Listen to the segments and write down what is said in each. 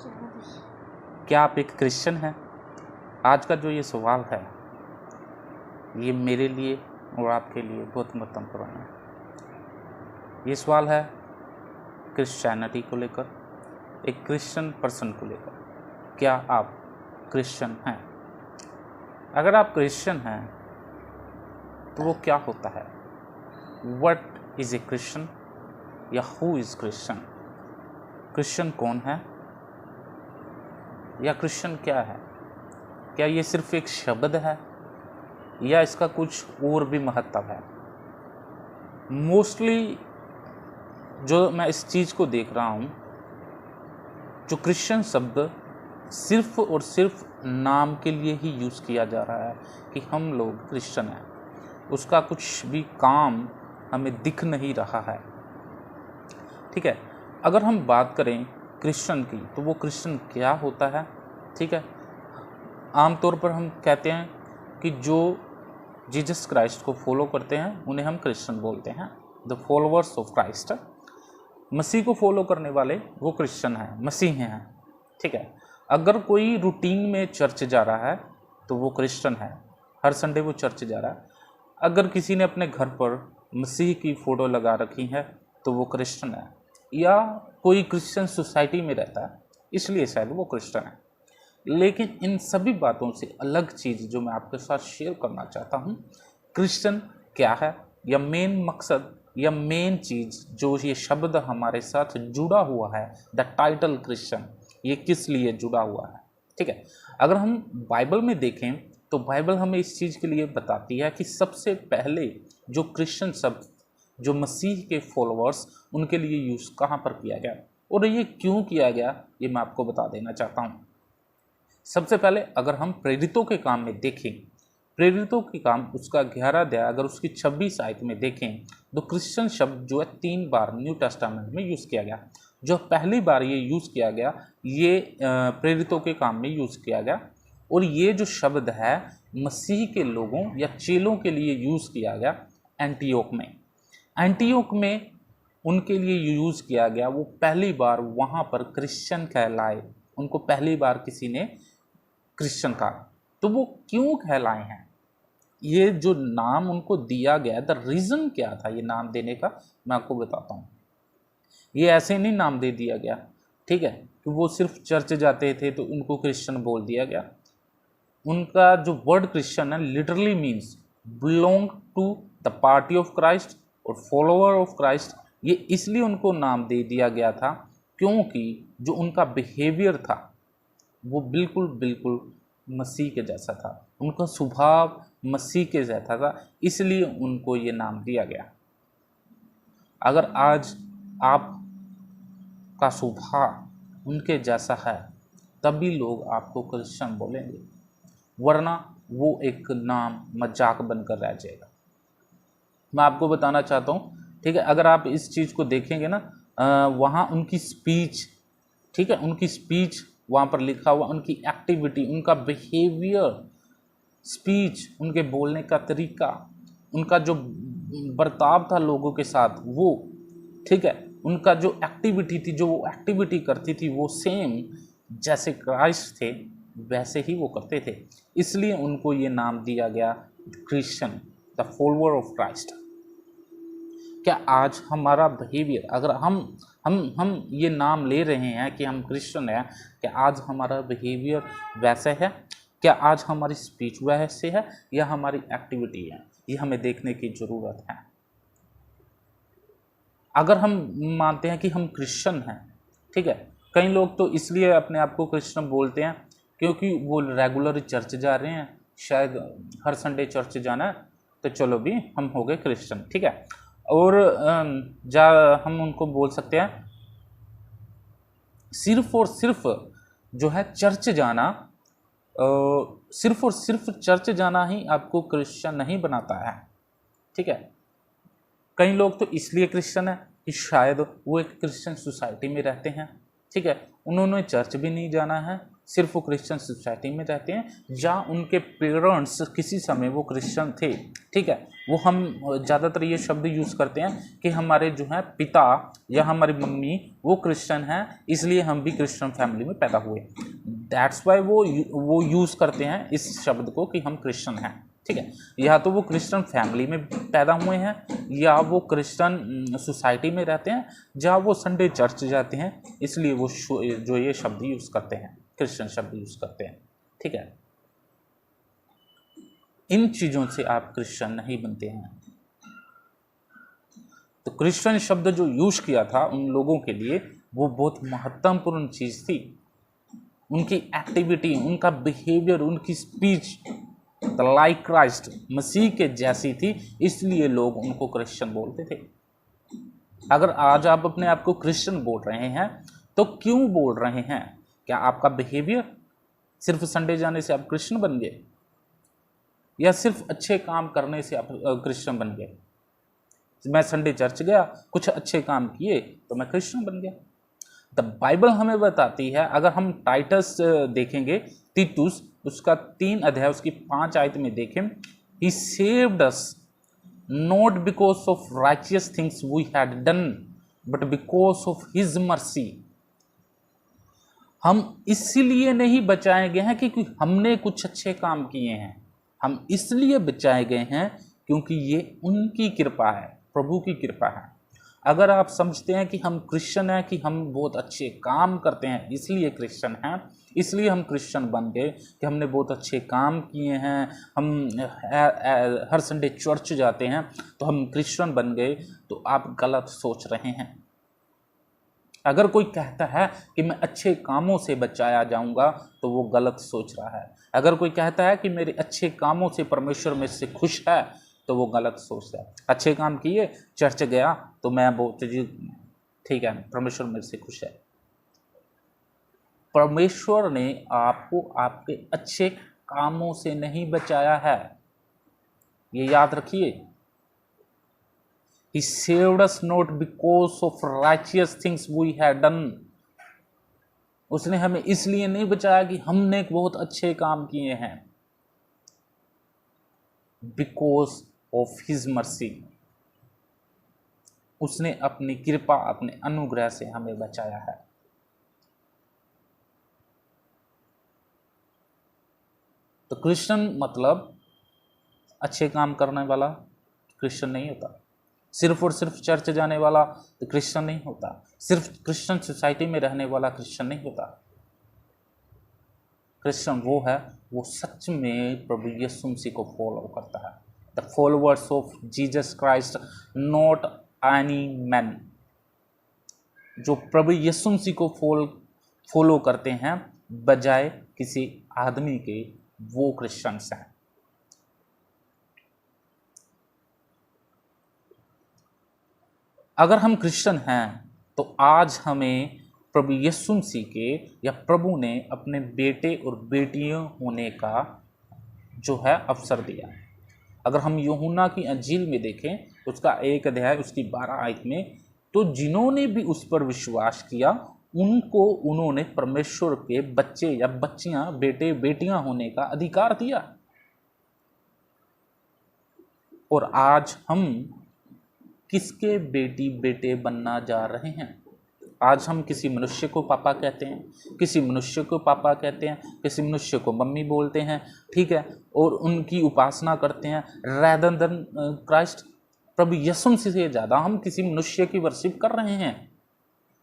क्या आप एक क्रिश्चियन हैं? आज का जो ये सवाल है ये मेरे लिए और आपके लिए बहुत महत्वपूर्ण है। ये सवाल है क्रिश्चियनिटी को लेकर, एक क्रिश्चियन पर्सन को लेकर। क्या आप क्रिश्चियन हैं? अगर आप क्रिश्चियन हैं तो वो क्या होता है? व्हाट इज़ ए क्रिश्चियन या हु इज़ क्रिश्चियन? क्रिश्चियन कौन है या क्रिश्चियन क्या है? क्या ये सिर्फ एक शब्द है या इसका कुछ और भी महत्व है? मोस्टली जो मैं इस चीज़ को देख रहा हूँ, जो क्रिश्चियन शब्द सिर्फ और सिर्फ नाम के लिए ही यूज़ किया जा रहा है कि हम लोग क्रिश्चियन हैं, उसका कुछ भी काम हमें दिख नहीं रहा है। ठीक है, अगर हम बात करें क्रिश्चियन की तो वो क्रिश्चियन क्या होता है? ठीक है, आमतौर पर हम कहते हैं कि जो जीसस क्राइस्ट को फॉलो करते हैं उन्हें हम क्रिश्चियन बोलते हैं, द फॉलोअर्स ऑफ क्राइस्ट। मसीह को फॉलो करने वाले वो क्रिश्चियन हैं, मसीह हैं। ठीक है, अगर कोई रूटीन में चर्च जा रहा है तो वो क्रिश्चियन है, हर संडे वो चर्च जा रहा है। अगर किसी ने अपने घर पर मसीह की फ़ोटो लगा रखी है तो वो क्रिश्चियन है, या कोई क्रिश्चियन सोसाइटी में रहता है इसलिए शायद वो क्रिश्चियन है। लेकिन इन सभी बातों से अलग चीज़ जो मैं आपके साथ शेयर करना चाहता हूँ, क्रिश्चियन क्या है, या मेन मकसद या मेन चीज़ जो ये शब्द हमारे साथ जुड़ा हुआ है, द टाइटल क्रिश्चियन, ये किस लिए जुड़ा हुआ है। ठीक है, अगर हम बाइबल में देखें तो बाइबल हमें इस चीज़ के लिए बताती है कि सबसे पहले जो क्रिश्चियन शब्द जो मसीह के फॉलोअर्स उनके लिए यूज़ कहाँ पर किया गया और ये क्यों किया गया, ये मैं आपको बता देना चाहता हूँ। सबसे पहले अगर हम प्रेरितों के काम में देखें, प्रेरितों के काम उसका 11 अध्याय अगर उसकी 26 आयत में देखें तो क्रिश्चियन शब्द जो है 3 बार न्यू टेस्टामेंट में यूज़ किया गया। जो पहली बार ये यूज़ किया गया ये प्रेरितों के काम में यूज़ किया गया, और ये जो शब्द है मसीह के लोगों या चेलों के लिए यूज़ किया गया एंटियोक में। एंटियोक में उनके लिए यूज़ किया गया, वो पहली बार वहाँ पर क्रिश्चियन कहलाए, उनको पहली बार किसी ने क्रिश्चियन कहा। तो वो क्यों कहलाए हैं, ये जो नाम उनको दिया गया, द रीज़न क्या था ये नाम देने का, मैं आपको बताता हूँ। ये ऐसे नहीं नाम दे दिया गया, ठीक है, कि वो सिर्फ चर्च जाते थे तो उनको क्रिश्चियन बोल दिया गया। उनका जो वर्ड क्रिश्चियन है literally means belong to the party of Christ और फॉलोअर ऑफ क्राइस्ट। ये इसलिए उनको नाम दे दिया गया था क्योंकि जो उनका बिहेवियर था वो बिल्कुल मसीह के जैसा था, उनका स्वभाव मसीह के जैसा था, इसलिए उनको ये नाम दिया गया। अगर आज आप का स्वभाव उनके जैसा है तभी लोग आपको क्रिश्चियन बोलेंगे, वरना वो एक नाम मजाक बनकर रह जाएगा। मैं आपको बताना चाहता हूँ, ठीक है, अगर आप इस चीज़ को देखेंगे ना, वहाँ उनकी स्पीच, ठीक है, उनकी स्पीच वहाँ पर लिखा हुआ, उनकी एक्टिविटी, उनका बिहेवियर, स्पीच, उनके बोलने का तरीका, उनका जो बर्ताव था लोगों के साथ वो, ठीक है, उनका जो एक्टिविटी थी, जो वो एक्टिविटी करती थी वो सेम जैसे क्राइस्ट थे वैसे ही वो करते थे, इसलिए उनको ये नाम दिया गया Christian, the follower of Christ. क्या आज हमारा बिहेवियर, अगर हम ये नाम ले रहे हैं कि हम क्रिश्चियन हैं, क्या आज हमारा बिहेवियर वैसे है? क्या आज हमारी स्पीच वैसे है या हमारी एक्टिविटी है? ये हमें देखने की ज़रूरत है। अगर हम मानते हैं कि हम क्रिश्चियन हैं, ठीक है, कई लोग तो इसलिए अपने आप को क्रिश्चियन बोलते हैं क्योंकि वो रेगुलर चर्च जा रहे हैं, शायद हर संडे चर्च जाना है तो चलो भी हम हो गए क्रिश्चियन, ठीक है। और हम उनको बोल सकते हैं सिर्फ और सिर्फ जो है चर्च जाना, सिर्फ और सिर्फ चर्च जाना ही आपको क्रिश्चियन नहीं बनाता है, ठीक है। कई लोग तो इसलिए क्रिश्चियन है कि शायद वो एक क्रिश्चियन सोसाइटी में रहते हैं, ठीक है, उन्होंने चर्च भी नहीं जाना है, सिर्फ वो क्रिश्चियन सोसाइटी में रहते हैं या उनके पेरेंट्स किसी समय वो क्रिश्चियन थे, ठीक है। वो हम ज़्यादातर ये शब्द यूज़ करते हैं कि हमारे जो है पिता या हमारी मम्मी वो क्रिश्चियन हैं, इसलिए हम भी क्रिश्चियन फैमिली में पैदा हुए। दैट्स वाई वो यूज़ करते हैं इस शब्द को कि हम क्रिश्चियन हैं, ठीक है। या तो वो क्रिश्चियन फैमिली में पैदा हुए हैं या वो क्रिश्चियन सोसाइटी में रहते हैं या वो संडे चर्च जाते हैं, इसलिए वो जो ये शब्द यूज़ करते हैं, क्रिश्चियन शब्द यूज़ करते हैं, ठीक है। इन चीज़ों से आप क्रिश्चियन नहीं बनते हैं। तो क्रिश्चियन शब्द जो यूज़ किया था उन लोगों के लिए वो बहुत महत्वपूर्ण चीज़ थी। उनकी एक्टिविटी, उनका बिहेवियर, उनकी स्पीच लाइक क्राइस्ट, मसीह के जैसी थी, इसलिए लोग उनको क्रिश्चियन बोलते थे। अगर आज आप अपने आप को क्रिश्चियन बोल रहे हैं तो क्यों बोल रहे हैं? क्या आपका बिहेवियर, सिर्फ संडे जाने से आप क्रिश्चियन बन गए, या सिर्फ अच्छे काम करने से आप क्रिश्चियन बन गए? मैं संडे चर्च गया, कुछ अच्छे काम किए तो मैं क्रिश्चियन बन गया। द बाइबल हमें बताती है, अगर हम टाइटस देखेंगे, तीतुस उसका 3 अध्याय उसकी 5 आयत में देखें, he saved us not because of righteous things we had done but because of his mercy. हम इसलिए नहीं बचाए गए हैं क्योंकि हमने कुछ अच्छे काम किए हैं, हम इसलिए बचाए गए हैं क्योंकि ये उनकी कृपा है, प्रभु की कृपा है। अगर आप समझते हैं कि हम क्रिश्चियन हैं, कि हम बहुत अच्छे काम करते हैं इसलिए क्रिश्चियन हैं, इसलिए हम क्रिश्चियन बन गए कि हमने बहुत अच्छे काम किए हैं, हम हर संडे चर्च जाते हैं तो हम क्रिश्चियन बन गए, तो आप गलत सोच रहे हैं। अगर कोई कहता है कि मैं अच्छे कामों से बचाया जाऊंगा तो वो गलत सोच रहा है। अगर कोई कहता है कि मेरे अच्छे कामों से परमेश्वर मेरे से खुश है तो वो गलत सोचता है। अच्छे काम किए, चर्च गया तो मैं बहुत जी ठीक है, परमेश्वर मेरे से खुश है। परमेश्वर ने आपको आपके अच्छे कामों से नहीं बचाया है, ये याद रखिए। He saved us not because of righteous things we had done. उसने हमें इसलिए नहीं बचाया कि हमने बहुत अच्छे काम किए हैं, because of his mercy. उसने अपनी कृपा, अपने अनुग्रह से हमें बचाया है। तो क्रिश्चियन मतलब अच्छे काम करने वाला क्रिश्चियन नहीं होता। सिर्फ और सिर्फ चर्च जाने वाला तो क्रिश्चियन नहीं होता। सिर्फ क्रिश्चियन सोसाइटी में रहने वाला क्रिश्चियन नहीं होता। क्रिश्चियन वो है, वो सच में प्रभु यीशु मसीह को फॉलो करता है। The followers of Jesus Christ, not any man. जो प्रभु यीशु मसीह को फॉलो करते हैं बजाय किसी आदमी के, वो क्रिश्चियंस हैं। अगर हम क्रिश्चियन हैं तो आज हमें प्रभु यीशु मसीह के या प्रभु ने अपने बेटे और बेटियों होने का जो है अवसर दिया। अगर हम यूहन्ना की अंजील में देखें उसका 1 अध्याय उसकी 12 आयत में, तो जिन्होंने भी उस पर विश्वास किया उनको उन्होंने परमेश्वर के बच्चे या बच्चियां, बेटे बेटियां होने का अधिकार दिया। और आज हम किसके बेटी बेटे बनना जा रहे हैं? आज हम किसी मनुष्य को पापा कहते हैं, किसी मनुष्य को पापा कहते हैं, किसी मनुष्य को मम्मी बोलते हैं, ठीक है, और उनकी उपासना करते हैं रैदर देन क्राइस्ट। प्रभु यीशु मसीह से ज़्यादा हम किसी मनुष्य की वर्शिप कर रहे हैं।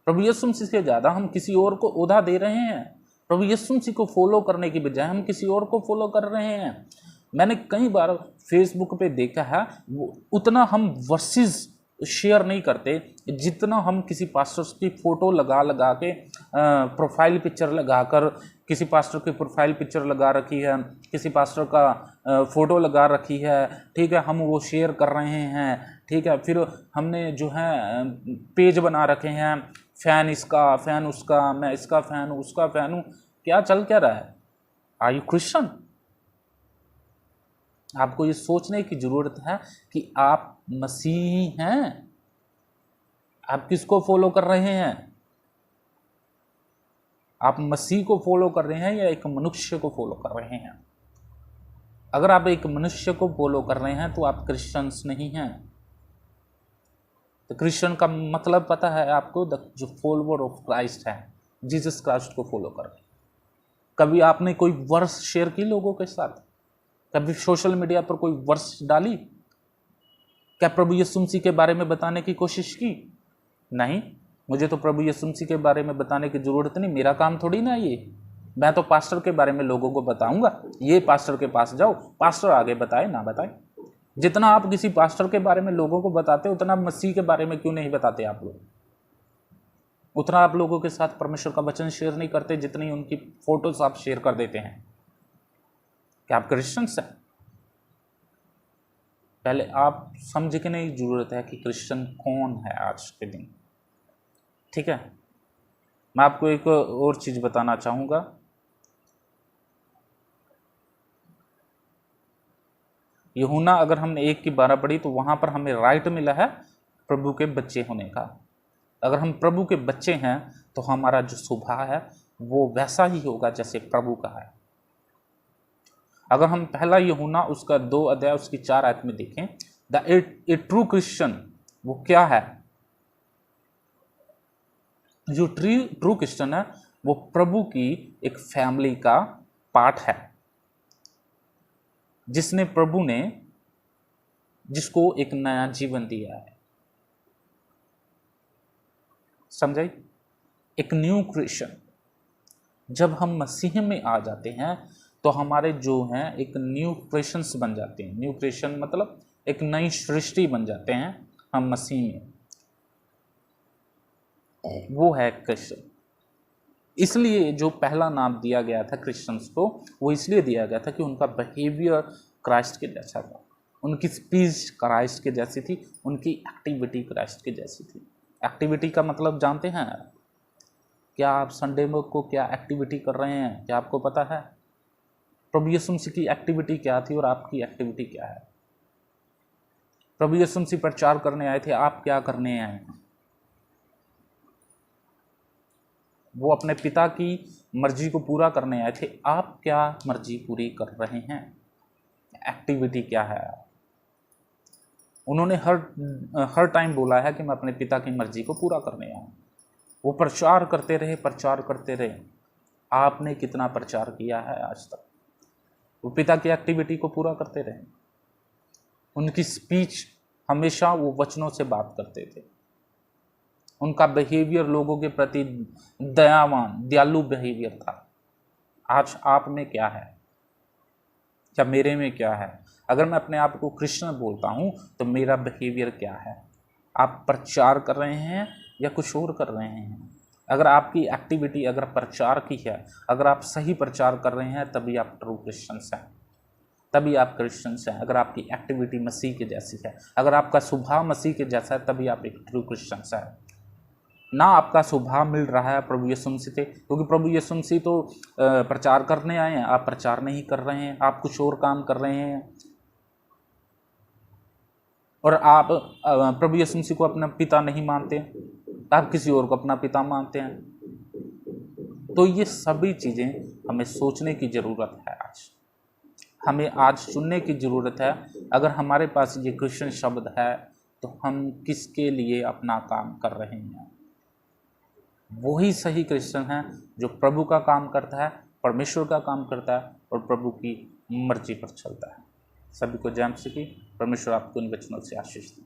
प्रभु यीशु मसीह से ज़्यादा हम किसी और को ओहदा दे रहे हैं। प्रभु यीशु मसीह को फॉलो करने की बजाय हम किसी और को फॉलो कर रहे हैं। मैंने कई बार फेसबुक पे देखा है, उतना हम वर्सेस शेयर नहीं करते जितना हम किसी पास्टर की फ़ोटो लगा के प्रोफाइल पिक्चर लगाकर, किसी पास्टर की प्रोफाइल पिक्चर लगा रखी है, किसी पास्टर का फ़ोटो लगा रखी है, ठीक है, हम वो शेयर कर रहे हैं, ठीक है। फिर हमने जो है पेज बना रखे हैं, फ़ैन इसका, फ़ैन उसका, मैं इसका फ़ैन हूँ, उसका फ़ैन हूँ। क्या चल क्या रहा है? Are you Christian? आपको ये सोचने की ज़रूरत है कि आप मसीही हैं। आप किसको फॉलो कर रहे हैं? आप मसीह को फॉलो कर रहे हैं या एक मनुष्य को फॉलो कर रहे हैं? अगर आप एक मनुष्य को फॉलो कर रहे हैं तो आप क्रिश्चियंस नहीं हैं। तो क्रिश्चियन का मतलब पता है आपको? जो फॉलोवर ऑफ क्राइस्ट है, जीसस क्राइस्ट को फॉलो कर रहे हैं। कभी आपने कोई वर्स शेयर की लोगों के साथ? कभी सोशल मीडिया पर कोई वर्स डाली? क्या प्रभु यीशु मसीह के बारे में बताने की कोशिश की? नहीं, मुझे तो प्रभु यीशु मसीह के बारे में बताने की जरूरत नहीं, मेरा काम थोड़ी ना ये। मैं तो पास्टर के बारे में लोगों को बताऊंगा, ये पास्टर के पास जाओ, पास्टर आगे बताए ना बताए। जितना आप किसी पास्टर के बारे में लोगों को बताते उतना मसीह के बारे में क्यों नहीं बताते आप लोग? उतना आप लोगों के साथ परमेश्वर का वचन शेयर नहीं करते जितनी उनकी फोटोज आप शेयर कर देते हैं। क्या आप क्रिश्चियंस हैं? पहले आप समझने की जरूरत है कि क्रिश्चियन कौन है आज के दिन। ठीक है, मैं आपको एक और चीज बताना चाहूंगा। यूहन्ना अगर हमने 1:12 पढ़ी तो वहां पर हमें राइट मिला है प्रभु के बच्चे होने का। अगर हम प्रभु के बच्चे हैं तो हमारा जो स्वभाव है वो वैसा ही होगा जैसे प्रभु का है। अगर हम पहला यूहन्ना उसका 2 अध्याय उसकी 4 आयत में देखें, ए ट्रू क्रिश्चियन वो क्या है? जो ट्रू क्रिश्चियन है वो प्रभु की एक फैमिली का पार्ट है, जिसने प्रभु ने जिसको एक नया जीवन दिया है। समझाई? एक न्यू क्रिश्चियन। जब हम मसीह में आ जाते हैं तो हमारे जो हैं एक न्यू क्रिश्चियंस बन जाते हैं। न्यू क्रिश्चियन मतलब एक नई सृष्टि बन जाते हैं हम मसीह में, वो है क्रिश्चियन। इसलिए जो पहला नाम दिया गया था क्रिश्चियंस को, वो इसलिए दिया गया था कि उनका बिहेवियर क्राइस्ट के जैसा था, उनकी स्पीच क्राइस्ट के जैसी थी, उनकी एक्टिविटी क्राइस्ट के जैसी थी। एक्टिविटी का मतलब जानते हैं? क्या आप संडे को क्या एक्टिविटी कर रहे हैं? क्या आपको पता है? प्रभु यीशु मसीह की एक्टिविटी क्या थी और आपकी एक्टिविटी क्या है? प्रभु यीशु मसीह प्रचार करने आए थे, आप क्या करने आए हैं? वो अपने पिता की मर्जी को पूरा करने आए थे, आप क्या मर्जी पूरी कर रहे हैं? एक्टिविटी क्या है? उन्होंने हर टाइम बोला है कि मैं अपने पिता की मर्जी को पूरा करने आया हूं। वो प्रचार करते रहे। आपने कितना प्रचार किया है आज तक? वो पिता की एक्टिविटी को पूरा करते रहे। उनकी स्पीच हमेशा वो वचनों से बात करते थे। उनका बिहेवियर लोगों के प्रति दयालु बिहेवियर था। आज आप में क्या है? क्या मेरे में क्या है? अगर मैं अपने आप को क्रिश्चियन बोलता हूं तो मेरा बिहेवियर क्या है? आप प्रचार कर रहे हैं या कुछ और कर रहे हैं? अगर आपकी एक्टिविटी अगर प्रचार की है, अगर आप सही प्रचार कर रहे हैं, तभी आप ट्रू क्रिश्चियंस हैं, तभी आप क्रिश्चियंस हैं। अगर आपकी एक्टिविटी मसीह के जैसी है, अगर आपका स्वभाव मसीह के जैसा है, तभी आप एक ट्रू क्रिश्चियंस हैं। ना आपका स्वभाव मिल रहा है प्रभु यीशु मसीह से, क्योंकि प्रभु यीशु मसीह तो प्रचार करने आए हैं, आप प्रचार नहीं कर रहे हैं, आप कुछ और काम कर रहे हैं। और आप प्रभु यीशु मसीह को अपना पिता नहीं मानते, आप किसी और को अपना पिता मानते हैं। तो ये सभी चीज़ें हमें सोचने की ज़रूरत है। आज हमें आज चुनने की ज़रूरत है। अगर हमारे पास ये क्रिश्चियन शब्द है तो हम किसके लिए अपना काम कर रहे हैं? वही सही क्रिश्चियन है जो प्रभु का काम करता है, परमेश्वर का काम करता है और प्रभु की मर्जी पर चलता है। सभी को जय मसीह की। परमेश्वर आपको इन वचनों से आशीष दे।